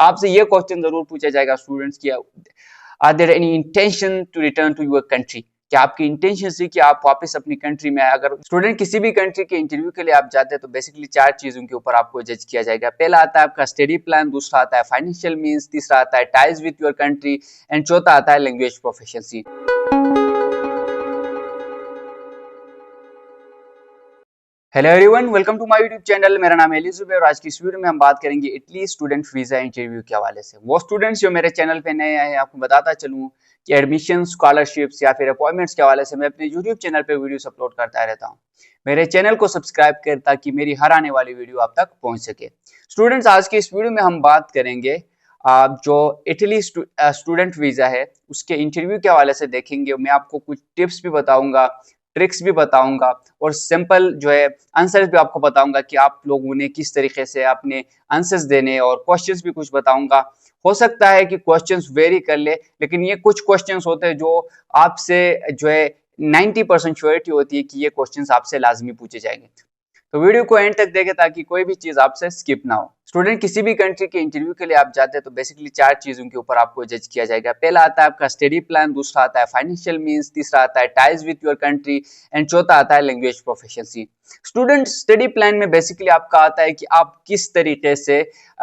आपसे ये क्वेश्चन जरूर पूछा जाएगा स्टूडेंट्स की, are there any intention to return to your country, कि आपकी इंटेंशन से कि आप वापस अपनी कंट्री में आए। अगर स्टूडेंट किसी भी कंट्री के इंटरव्यू के लिए आप जाते हैं तो बेसिकली 4 चीजों के ऊपर आपको जज किया जाएगा। पहला आता है आपका स्टडी प्लान, दूसरा आता है फाइनेंशियल मींस, तीसरा आता है ties with your country and चौथा आता है language proficiency. Hello everyone, welcome to my YouTube channel. मेरा नाम है एलिजुबे और आज की इस वीडियो में हम बात करेंगे इटली स्टूडेंट वीजा इंटरव्यू के हवाले से। वो स्टूडेंट्स जो मेरे चैनल पे नए आए हैं, आपको बताता चलूं कि एडमिशन, स्कॉलरशिप्स या फिर अपॉइंटमेंट्स के हवाले से मैं अपने यूट्यूब चैनल पे वीडियोस अपलोड करता रहता हूं। मेरे चैनल को सब्सक्राइब कर ताकि मेरी हर आने वाली वीडियो आप तक पहुंच सके। स्टूडेंट्स, आज की इस वीडियो में हम बात करेंगे जो इटली स्टूडेंट वीजा है उसके इंटरव्यू के हवाले से देखेंगे। मैं आपको कुछ टिप्स भी बताऊंगा, ट्रिक्स भी बताऊंगा और सिंपल जो है आंसर्स भी आपको बताऊंगा कि आप लोग उन्हें किस तरीके से अपने आंसर्स देने, और क्वेश्चंस भी कुछ बताऊंगा। हो सकता है कि क्वेश्चंस वेरी कर ले, लेकिन ये कुछ क्वेश्चंस होते हैं जो आपसे जो है 90% श्योरिटी होती है कि ये क्वेश्चंस आपसे लाजमी पूछे जाएंगे। तो वीडियो को एंड तक देखें ताकि कोई भी चीज आपसे स्किप ना हो। स्टूडेंट, किसी भी कंट्री के इंटरव्यू के लिए आप जाते हैं तो बेसिकली 4 चीजों के ऊपर आपको जज किया जाएगा। पहला आता है आपका स्टडी प्लान, दूसरा आता है फाइनेंशियल मींस, तीसरा आता है ties with your country and चौथा आता है language proficiency. Student, study plan में बेसिकली आपका आता है कि आप किस तरीके से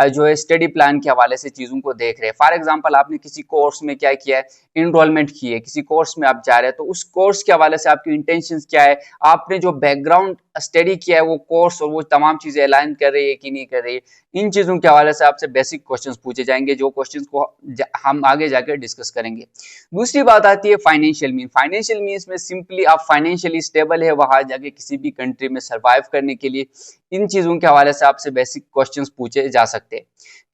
जो है स्टडी प्लान के हवाले से चीजों को देख रहे हैं। फॉर एग्जांपल, आपने किसी कोर्स में क्या किया है, इनरोलमेंट की है, किसी कोर्स में आप जा रहे हैं तो उस कोर्स के हवाले से आपकी इंटेंशंस क्या है, आपने जो बैकग्राउंड स्टडी किया है वो कोर्स और वो तमाम चीजें अलाइन कर रही है कि नहीं कर रही है। इन चीजों के हवाले से आपसे बेसिक क्वेश्चंस पूछे जाएंगे, जो क्वेश्चंस को हम आगे जाकर डिस्कस करेंगे। दूसरी बात आती है फाइनेंशियल मीन। फाइनेंशियल मीन्स में सिंपली आप फाइनेंशियली स्टेबल है वहां जाके किसी भी कंट्री में सर्वाइव करने के लिए, इन चीजों के हवाले से आपसे बेसिक क्वेश्चंस पूछे जा सकते हैं।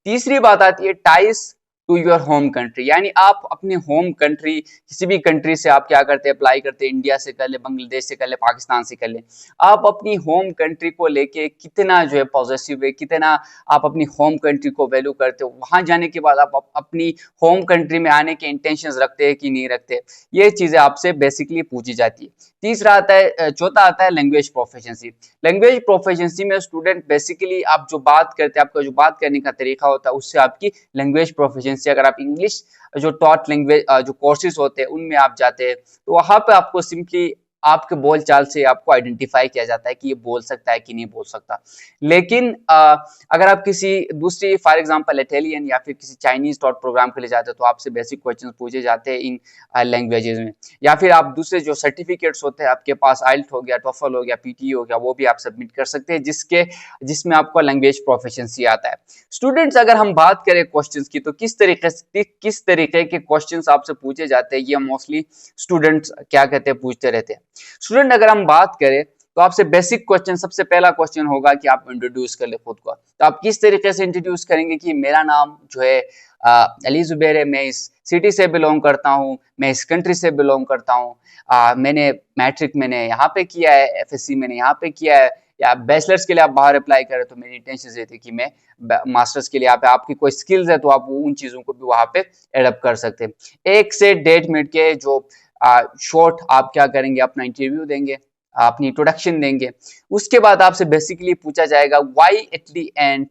तीसरी बात आती है ties to your home country, यानी आप अपने होम कंट्री, किसी भी कंट्री से आप क्या करते हैं, अप्लाई करते हैं, इंडिया से कर ले, बांग्लादेश से कर ले, पाकिस्तान से कर ले। आप अपनी होम कंट्री को लेके कितना जो है पॉजिटिव है, कितना आप अपनी होम कंट्री को वैल्यू करते हो, वहां जाने के बाद आप अपनी होम कंट्री में आने के इंटेंशंस रखते हैं कि नहीं रखते, ये चीजें आपसे बेसिकली पूछी जाती है। तीसरा आता है, चौथा आता है लैंग्वेज प्रोफिशिएंसी। लैंग्वेज प्रोफिशिएंसी में स्टूडेंट बेसिकली आप जो बात करते हैं, आपका जो बात करने का तरीका होता है उससे आपकी लैंग्वेज प्रोफिशिएंसी, अगर आप इंग्लिश जो टॉट लैंग्वेज जो कोर्सेज होते हैं उनमें आप जाते हैं तो वहां पे आपको सिंपली आपके बोलचाल से आपको आइडेंटिफाई किया जाता है कि ये बोल सकता है कि नहीं बोल सकता। लेकिन अगर आप किसी दूसरी फॉर एग्जांपल इटालियन या फिर किसी चाइनीज टॉट प्रोग्राम के लिए जाते हैं तो आपसे बेसिक क्वेश्चंस पूछे जाते हैं इन लैंग्वेजेस में। या फिर आप दूसरे जो सर्टिफिकेट्स होते हैं, आपके पास आइल्ट हो गया, टोफल हो गया, पीटी हो गया, वो भी आप सबमिट कर सकते हैं जिसमें आपको लैंग्वेज प्रोफिशिएंसी आता है। स्टूडेंट्स, अगर हम बात करें क्वेश्चंस की तो किस तरीके के क्वेश्चंस आपसे पूछे जाते हैं, ये मोस्टली स्टूडेंट्स क्या कहते हैं पूछते रहते हैं। स्टूडेंट, अगर हम बात करें तो आपसे बेसिक क्वेश्चन, सबसे पहला क्वेश्चन होगा कि आप इंट्रोड्यूस कर ले खुद को। तो आप किस तरीके से इंट्रोड्यूस करेंगे कि मेरा नाम जो है अली जुबैर है, मैं इस सिटी से बिलोंग करता हूँ, मैं इस कंट्री से बिलोंग करता हूँ, मैंने मैट्रिक मैंने यहाँ पे किया है, एफएससी मैंने यहाँ पे किया है, या बैचलर्स के लिए आप बाहर अप्लाई करें तो मेरी इंटेंशन ये थी कि मैं मास्टर्स के लिए यहाँ पे, आपकी कोई स्किल्स है तो आप उन चीजों को भी वहां पे एडप्ट कर सकते हैं। 1 से 1.5 मिनट के जो शॉर्ट आप क्या करेंगे, अपना इंटरव्यू देंगे, अपनी इंट्रोडक्शन देंगे। उसके बाद आपसे बेसिकली पूछा जाएगा why Italy and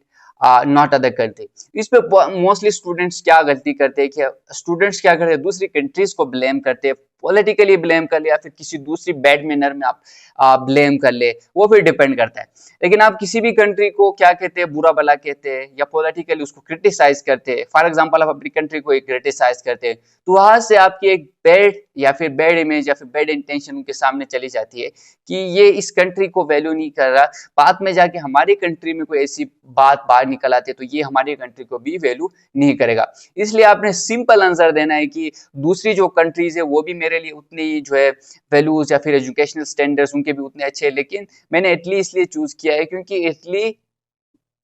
not other country. इस पे मोस्टली स्टूडेंट्स क्या गलती करते हैं कि स्टूडेंट्स क्या करते हैं, दूसरी कंट्रीज को ब्लेम करते हैं, पॉलिटिकली ब्लेम कर ले या फिर किसी दूसरी बैड मैनर में आप ब्लेम कर ले, वो फिर डिपेंड करता है। लेकिन आप किसी भी कंट्री को क्या कहते हैं, बुरा भला कहते हैं या पॉलिटिकली उसको क्रिटिसाइज करते हैं। फॉर एग्जांपल, आप अपनी कंट्री को क्रिटिसाइज करते हैं तो वहां से आपकी एक बैड या फिर बैड इमेज या फिर बैड इंटेंशन उनके सामने चली जाती है कि ये इस कंट्री को वैल्यू नहीं कर रहा। बाद में जाके हमारी कंट्री में कोई ऐसी बात बाहर निकल आती है तो ये हमारी कंट्री को भी वैल्यू नहीं करेगा। इसलिए आपने सिंपल आंसर देना है कि दूसरी जो कंट्रीज है वो भी मेरे लिए उतनी ही जो है वैल्यूज या फिर एजुकेशनल स्टैंडर्ड्स उनके भी उतने अच्छे हैं, लेकिन मैंने इटली इसलिए चूज किया है क्योंकि इटली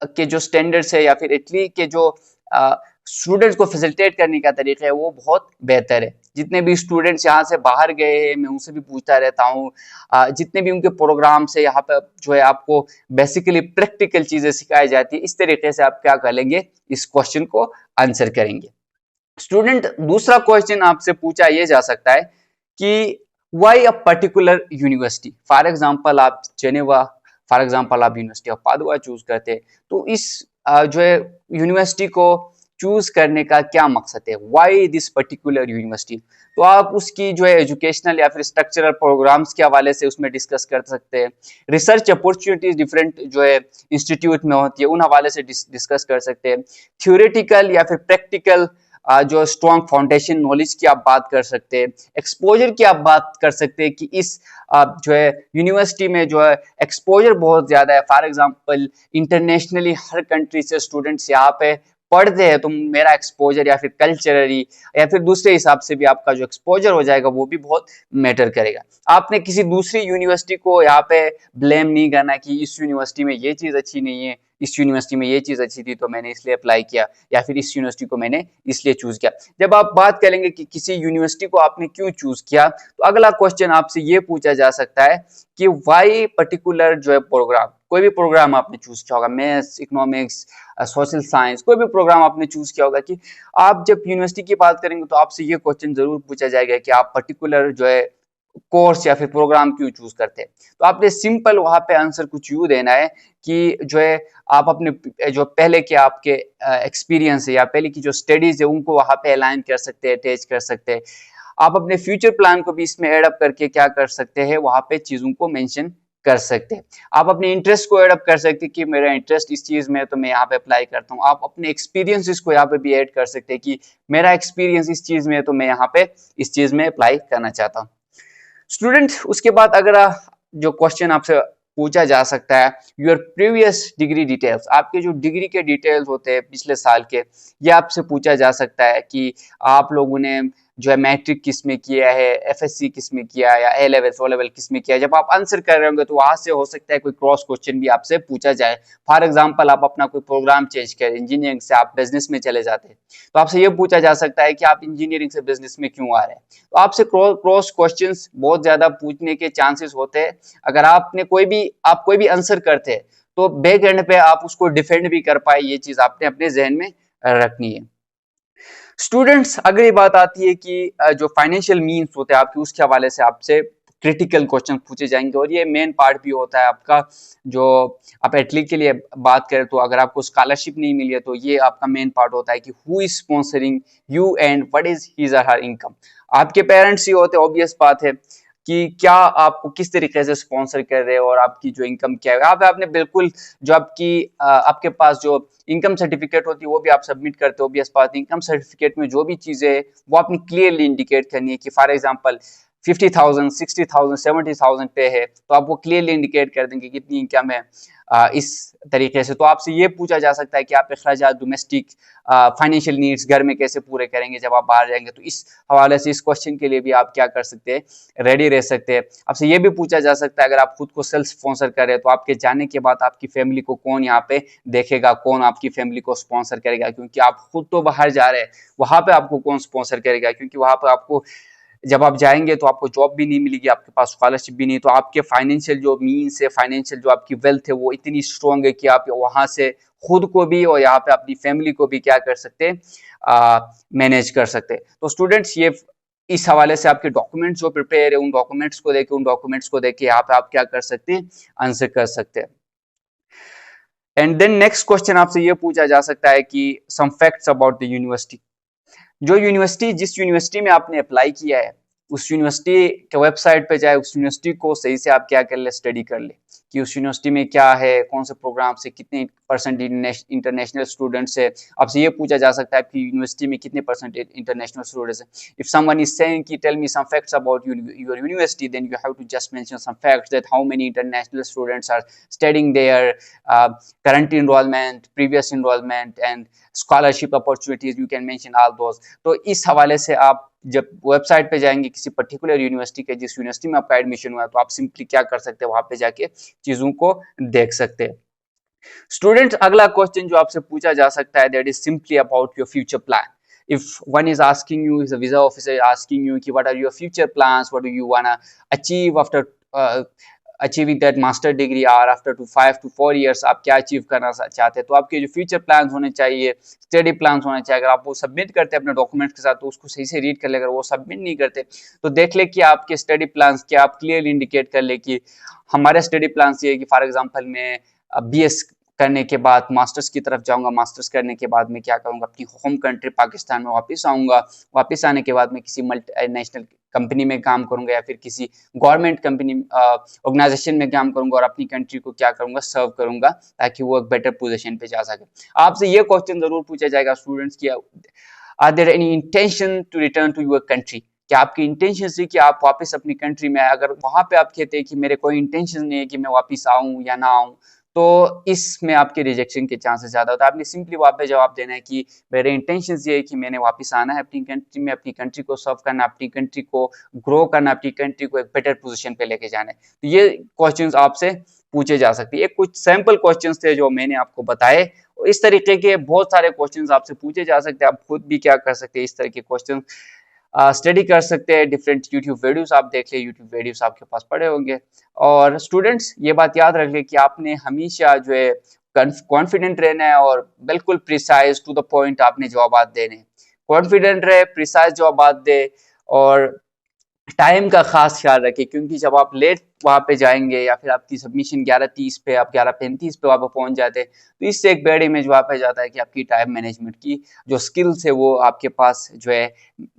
के जो स्टैंडर्ड्स है या फिर इटली के जो स्टूडेंट्स को फैसिलिटेट करने का तरीका है वो बहुत बेहतर है। जितने भी स्टूडेंट्स यहाँ से बाहर गए हैं मैं उनसे भी पूछता रहता हूँ, जितने भी उनके प्रोग्राम से यहाँ पे जो है आपको बेसिकली प्रैक्टिकल चीजें सिखाई जाती है, इस तरीके से आप क्या करेंगे, इस क्वेश्चन को आंसर करेंगे। स्टूडेंट, दूसरा क्वेश्चन आपसे पूछा ये जा सकता है कि why a particular university. For example आप जेनेवा, फॉर एग्जांपल आप यूनिवर्सिटी ऑफ पादुआ चूज करते हैं तो इस जो है यूनिवर्सिटी को चूज करने का क्या मकसद है, व्हाई दिस पर्टिकुलर यूनिवर्सिटी। तो आप उसकी जो है एजुकेशनल या फिर स्ट्रक्चरल प्रोग्राम्स के हवाले से उसमें डिस्कस कर सकते हैं, रिसर्च अपॉर्चुनिटीज डिफरेंट जो है इंस्टीट्यूट में होती है उन हवाले से डिस्कस कर सकते हैं, थ्योरेटिकल या फिर प्रैक्टिकल जो स्ट्रॉन्ग फाउंडेशन नॉलेज की आप बात कर सकते हैं, एक्सपोजर की आप बात कर सकते हैं कि इस जो है यूनिवर्सिटी में जो है एक्सपोजर बहुत ज्यादा है। For example internationally her country से स्टूडेंट्स यहाँ पे पढ़ते हैं, तो मेरा एक्सपोजर या फिर कल्चरली या फिर दूसरे हिसाब से भी आपका जो एक्सपोजर हो जाएगा वो भी बहुत मैटर करेगा। आपने किसी दूसरी यूनिवर्सिटी को यहाँ पे ब्लेम नहीं करना कि इस यूनिवर्सिटी में ये चीज अच्छी नहीं है, इस यूनिवर्सिटी में ये चीज अच्छी थी तो मैंने इसलिए अप्लाई किया, या फिर इस यूनिवर्सिटी को मैंने इसलिए चूज किया। जब आप बात करेंगे कि किसी यूनिवर्सिटी को आपने क्यों चूज किया, तो अगला क्वेश्चन आपसे ये पूछा जा सकता है कि व्हाई पर्टिकुलर जो है प्रोग्राम, कोई भी प्रोग्राम आपने चूज किया होगा, मैथ्स, इकोनॉमिक्स, सोशल साइंस, कोई भी प्रोग्राम आपने चूज किया होगा, कि आप जब यूनिवर्सिटी की बात करेंगे तो आपसे ये क्वेश्चन जरूर पूछा जाएगा कि आप पर्टिकुलर जो है कोर्स या फिर प्रोग्राम क्यों चूज करते हैं। तो आपने सिंपल वहां पे आंसर कुछ यूं देना है कि जो है आप अपने जो पहले के आपके एक्सपीरियंस है या पहले की जो स्टडीज है उनको वहां पे अलाइन कर सकते हैं, अटैच कर सकते हैं। आप अपने फ्यूचर प्लान को भी इसमें एड अप करके क्या कर सकते हैं, वहां पे चीजों को मेंशन कर सकते हैं। आप अपने इंटरेस्ट को एड अप कर सकते हैं कि मेरा इंटरेस्ट इस चीज में है तो मैं यहाँ पे अप्लाई करता हूँ। आप अपने एक्सपीरियंसेस को यहाँ पे भी ऐड कर सकते हैं कि मेरा एक्सपीरियंस इस चीज में है तो मैं यहाँ पे इस चीज में अप्लाई करना चाहता हूँ। स्टूडेंट उसके बाद अगर जो क्वेश्चन आपसे पूछा जा सकता है, योर प्रीवियस डिग्री डिटेल्स, आपके जो डिग्री के डिटेल्स होते हैं पिछले साल के, ये आपसे पूछा जा सकता है कि आप लोगों ने जो है मैट्रिक किस में किया है, एफएससी किस में किया है, या ए लेवल ओ लेवल किस में किया है। जब आप आंसर कर रहे होंगे तो वहां से हो सकता है कोई क्रॉस क्वेश्चन भी आपसे पूछा जाए। फॉर एग्जांपल आप अपना कोई प्रोग्राम चेंज करें, इंजीनियरिंग से आप बिजनेस में चले जाते हैं, तो आपसे ये पूछा जा सकता है कि आप इंजीनियरिंग से बिजनेस में क्यों आ रहे हैं। तो आपसे क्रॉस क्वेश्चंस बहुत ज्यादा पूछने के चांसेस होते हैं। अगर आपने कोई भी आंसर करते हैं तो बैक एंड पे आप उसको डिफेंड भी कर पाए, ये चीज आपने अपने जहन में रखनी है। स्टूडेंट्स अगली बात आती है कि जो फाइनेंशियल मीन्स होते हैं आपके, उसके हवाले से आपसे क्रिटिकल क्वेश्चन पूछे जाएंगे, और ये मेन पार्ट भी होता है आपका। जो आप एटलीट के लिए बात करें तो अगर आपको स्कॉलरशिप नहीं मिली है तो ये आपका मेन पार्ट होता है कि who is sponsoring you and what is his और हर इनकम। आपके पेरेंट्स ही होते हैं, ऑब्वियस बात है कि क्या आपको किस तरीके से स्पॉन्सर कर रहे हो और आपकी जो इनकम क्या है। यहाँ पे आपने बिल्कुल जो आपके पास जो इनकम सर्टिफिकेट होती है वो भी आप सबमिट करते हो, भी बात इनकम सर्टिफिकेट में जो भी चीजें है वो आपने क्लियरली इंडिकेट करनी है कि फॉर एग्जांपल 50,000, 60,000, 70,000 पे है तो आप वो क्लियरली इंडिकेट कर देंगे कितनी इनकम है इस तरीके से। तो आपसे ये पूछा जा सकता है कि आप अखराजात डोमेस्टिक फाइनेंशियल नीड्स घर में कैसे पूरे करेंगे जब आप बाहर जाएंगे। तो इस हवाले से इस क्वेश्चन के लिए भी आप क्या कर सकते हैं, रेडी रह सकते हैं। आपसे ये भी पूछा जा सकता है अगर आप खुद को सेल्फ स्पॉन्सर कर रहे हैं तो आपके जाने के बाद आपकी फैमिली को कौन यहाँ पे देखेगा, कौन आपकी फैमिली को स्पॉन्सर करेगा, क्योंकि आप खुद तो बाहर जा रहे हैं, वहां पे आपको कौन स्पॉन्सर करेगा, क्योंकि वहां पे आपको जब आप जाएंगे तो आपको जॉब भी नहीं मिलेगी, आपके पास स्कॉलरशिप भी नहीं, तो आपके फाइनेंशियल जो मीन्स है, फाइनेंशियल जो आपकी वेल्थ है वो इतनी स्ट्रॉन्ग है कि आप वहां से खुद को भी और यहाँ पे अपनी फैमिली को भी क्या कर सकते हैं, मैनेज कर सकते हैं। तो स्टूडेंट्स ये इस हवाले से आपके डॉक्यूमेंट्स जो प्रिपेयर है उन डॉक्यूमेंट्स को देके यहाँ पे आप क्या कर सकते हैं, आंसर कर सकते हैं। एंड देन नेक्स्ट क्वेश्चन आपसे ये पूछा जा सकता है कि some facts about the university. जिस यूनिवर्सिटी में आपने अप्लाई किया है उस यूनिवर्सिटी के वेबसाइट पे जाए, उस यूनिवर्सिटी को सही से आप क्या कर ले, स्टडी कर ले कि उस यूनिवर्सिटी में क्या है, कौन से प्रोग्राम से कितने परसेंट इंटरनेशनल स्टूडेंट्स है। आपसे ये पूछा जा सकता है कि यूनिवर्सिटी में कितने परसेंट इंटरनेशनल स्टूडेंट्स है। इफ समवन इज सेइंग कि tell me some facts about your university, then you have to just mention some facts that how many international students are studying there, current enrolment, previous enrolment and scholarship opportunities, you can mention all those. तो इस हवाले से आप जब website पे जाएंगे किसी particular university के, जिस यूनिवर्सिटी में आपका एडमिशन हुआ है, तो आप सिंपली क्या कर सकते हैं, वहां पे जाके चीजों को देख सकते हैं। स्टूडेंट अगला क्वेश्चन जो आपसे पूछा जा सकता है that is simply about your future plan. If one is asking you, is a visa officer asking you कि what are your future plans, what do you wanna achieve after achieving that master degree, or after 5 to 4 years आप क्या achieve करना चाहते हैं, तो आपके जो future plans होने चाहिए, स्टडी प्लान्स होने चाहिए। अगर आप वो सबमिट करते हैं अपने डॉक्यूमेंट्स के साथ तो उसको सही से रीड कर ले। अगर वो सबमिट नहीं करते तो देख ले कि आपके स्टडी प्लान्स क्या, आप क्लियरली इंडिकेट कर ले कि हमारे स्टडी प्लान्स ये है कि फॉर एग्जांपल मैं बीएस करने के बाद मास्टर्स की तरफ जाऊंगा। मास्टर्स करने के बाद मैं क्या करूंगा, अपनी होम कंट्री पाकिस्तान में वापस आऊंगा। वापस आने के बाद मैं किसी मल्टी नेशनल कंपनी में काम करूंगा या फिर किसी गवर्नमेंट कंपनी ऑर्गेनाइजेशन में काम करूंगा और अपनी कंट्री को क्या करूंगा, सर्व करूंगा, ताकि वो एक बेटर पोजीशन पे जा सके। आपसे ये क्वेश्चन जरूर पूछा जाएगा स्टूडेंट्स की, are there any intention to return to your country, कि आपकी इंटेंशन थी कि आप वापस अपनी कंट्री में आए। अगर वहां पे आप कहते हैं कि मेरे कोई इंटेंशन नहीं है कि मैं वापस आऊं या ना आऊं, तो इसमें आपके रिजेक्शन के चांसेस ज्यादा होता है। आपने सिंपली वहां पे जवाब देना है कि मेरे इंटेंशन ये है कि मैंने वापस आना है अपनी कंट्री में, अपनी कंट्री को सर्व करना, अपनी कंट्री को ग्रो करना, अपनी कंट्री को एक बेटर पोजीशन पे लेके जाना है। तो ये क्वेश्चंस आपसे पूछे जा सकते हैं। एक कुछ सैंपल क्वेश्चंस थे जो मैंने आपको बताए, और इस तरीके के बहुत सारे क्वेश्चंस आपसे पूछे जा सकते हैं। आप खुद भी क्या कर सकते हैं, इस तरह के क्वेश्चन स्टडी कर सकते हैं। डिफरेंट यूट्यूब वीडियोस आप देख ले, यूट्यूब वीडियोस आपके पास पड़े होंगे। और स्टूडेंट्स ये बात याद रख ले कि आपने हमेशा जो है कॉन्फिडेंट रहना है और बिल्कुल प्रिसाइज टू द पॉइंट आपने जवाब देने। कॉन्फिडेंट रहे, प्रिसाइज जवाब दे, और टाइम का खास ख्याल रखें, क्योंकि जब आप लेट वहां पे जाएंगे या फिर आपकी सबमिशन 11:30 पे, आप 11:35 पे वहां पे पहुंच जाते हैं, तो इससे एक बैड इमेज वहां पे जाता है कि आपकी टाइम मैनेजमेंट की जो स्किल्स है वो आपके पास जो है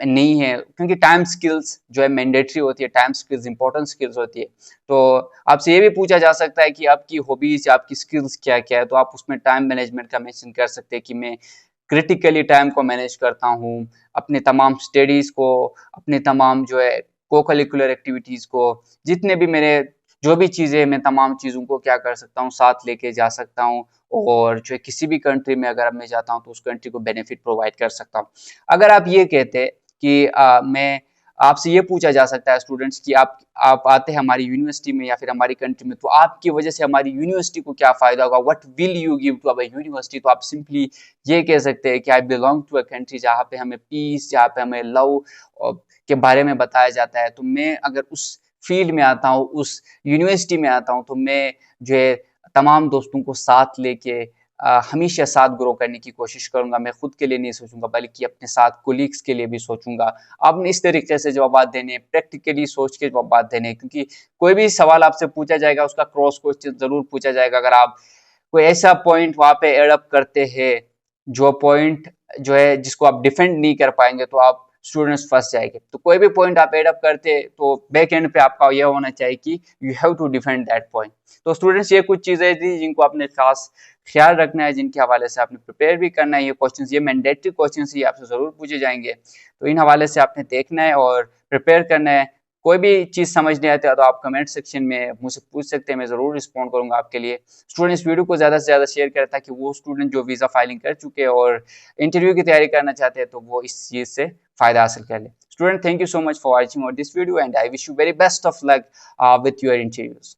नहीं है। क्योंकि टाइम स्किल्स जो है मैंडेटरी होती है, टाइम स्किल्स इंपॉर्टेंट स्किल्स होती है। तो आपसे ये भी पूछा जा सकता है कि आपकी हॉबीज या आपकी स्किल्स क्या क्या है, तो आप उसमें टाइम मैनेजमेंट का मेंशन कर सकते हैं कि मैं क्रिटिकली टाइम को मैनेज करता हूँ, अपने तमाम स्टडीज को, अपने तमाम जो है को करिकुलर एक्टिविटीज को, जितने भी मेरे जो भी चीजें, मैं तमाम चीजों को क्या कर सकता हूँ, साथ लेके जा सकता हूँ, और जो है किसी भी कंट्री में अगर मैं जाता हूँ तो उस कंट्री को बेनिफिट प्रोवाइड कर सकता हूँ। अगर आप ये कहते हैं कि मैं आपसे ये पूछा जा सकता है स्टूडेंट्स कि आप आते हैं हमारी यूनिवर्सिटी में या फिर हमारी कंट्री में, तो आपकी वजह से हमारी यूनिवर्सिटी को क्या फायदा होगा, what will you give to our university. तो आप सिंपली ये कह सकते हैं कि I belong to a country जहाँ पे हमें पीस, जहाँ पे हमें लव के बारे में बताया जाता है। तो मैं अगर उस फील्ड में आता हूँ, उस यूनिवर्सिटी में आता हूँ, तो मैं जो है तमाम दोस्तों को साथ लेके हमेशा साथ ग्रो करने की कोशिश करूंगा। मैं खुद के लिए नहीं सोचूंगा बल्कि अपने साथ कोलीग्स के लिए भी सोचूंगा। आपने इस तरीके से जवाब देने, प्रैक्टिकली सोच के जवाब देने, क्योंकि कोई भी सवाल आपसे पूछा जाएगा उसका क्रॉस क्वेश्चन जरूर पूछा जाएगा। अगर आप कोई ऐसा पॉइंट वहां पे एड अप करते हैं जो पॉइंट जो है जिसको आप डिफेंड नहीं कर पाएंगे, तो आप स्टूडेंट्स फंस जाएंगे। तो कोई भी पॉइंट आप एड अप करते तो बैक एंड पे आपका यह होना चाहिए कि you have to defend that point. तो स्टूडेंट्स ये कुछ चीजें थी जिनको आपने खास ख्याल रखना है, जिनके हवाले से आपने प्रिपेयर भी करना है। ये क्वेश्चंस, ये मैंडेटरी क्वेश्चंस ही आपसे जरूर पूछे जाएंगे, तो इन हवाले से आपने देखना है और प्रिपेयर करना है। कोई भी चीज समझ नहीं आती तो आप कमेंट सेक्शन में मुझसे पूछ सकते हैं, मैं जरूर रिस्पॉन्ड करूंगा आपके लिए। स्टूडेंट इस वीडियो को ज्यादा से ज्यादा शेयर करें ताकि वो स्टूडेंट जो वीजा फाइलिंग कर चुके हैं और इंटरव्यू की तैयारी करना चाहते हैं तो वो इस चीज से फायदा हासिल कर ले। Student, thank you so much for watching this video and I wish you very best of luck with your interviews.